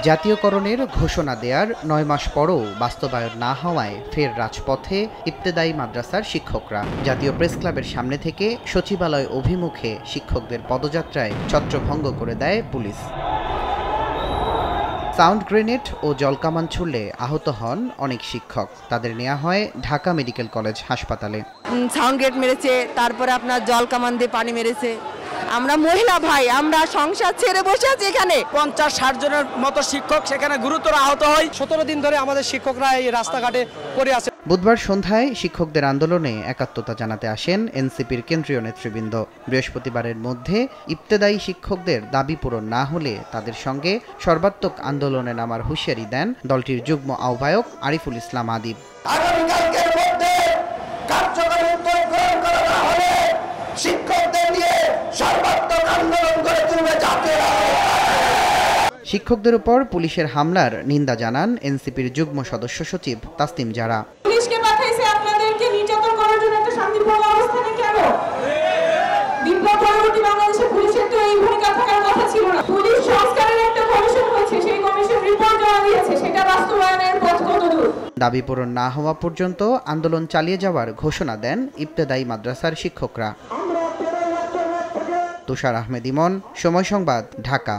জাতীয়করণের ঘোষণা দেওয়ার ৯ মাস পরও বাস্তবায়ন না হওয়ায় ফের রাজপথে ইবতেদায়ী মাদ্রাসার শিক্ষকরা। জাতীয় প্রেসক্লাবের সামনে থেকে সচিবালয় অভিমুখে শিক্ষকদের পদযাত্রায় ছত্রভঙ্গ করে দেয় পুলিশ। সাউন্ড গ্রেনেড ও জলকামান ছুড়লে আহত হন অনেক শিক্ষক। তাদের নেওয়া হয় ঢাকা মেডিকেল কলেজ হাসপাতালে। সাউন্ড গ্রেনেড মেরেছে, তারপরে আপনার জলকামান দিয়ে পানি মেরেছে। আমরা মহিলা ভাই, আমরা সংসার ছেড়ে বসে আছি এখানে। ৫০-৬০ জনের মতো শিক্ষক সেখানে গুরুতর আহত হয়। ১৭ দিন ধরে আমাদের শিক্ষকরা এই রাস্তাঘাটে পড়ে আছে। বুধবার সন্ধ্যায় শিক্ষকদের আন্দোলনে একাত্মতা জানাতে আসেন এনসিপির কেন্দ্রীয় নেতৃবৃন্দ। বৃহস্পতিবারের মধ্যে ইবতেদায়ী শিক্ষকদের দাবি পূরণ না হলে তাদের সঙ্গে সর্বাত্মক আন্দোলনে নামার হুঁশিয়ারি দেন দলটির যুগ্ম আহ্বায়ক আরিফুল ইসলাম আদিব। আগামীকালকের মধ্যে কার্যকরী উদ্যোগ গ্রহণ করা না হলে শিক্ষকদের নিয়ে সর্বাত্মক আন্দোলন করে তুলবে জাতীয়। শিক্ষকদের উপর পুলিশের হামলার নিন্দা জানান এনসিপির যুগ্ম সদস্য সচিব তাসনিম জারা। পুলিশকে পাঠাইছে আপনাদেরকে নির্যাতন করার জন্য, একটা শান্তিপূর্ণ অবস্থানে কেন? বিপ্লব পরবর্তী বাংলাদেশে পুলিশের তো এই ভূমিকা থাকার কথা ছিল না। পুলিশ সংস্কারের একটা কমিশন হয়েছে, সেই কমিশন রিপোর্ট জমা দিয়েছে, সেটা বাস্তবায়নের পথ কতদূর? দাবি পূরণ না হওয়া পর্যন্ত আন্দোলন চালিয়ে যাওয়ার ঘোষণা দেন ইবতেদায়ী মাদ্রাসার শিক্ষকরা। তুষার আহমেদ ইমন, সময় সংবাদ, ঢাকা।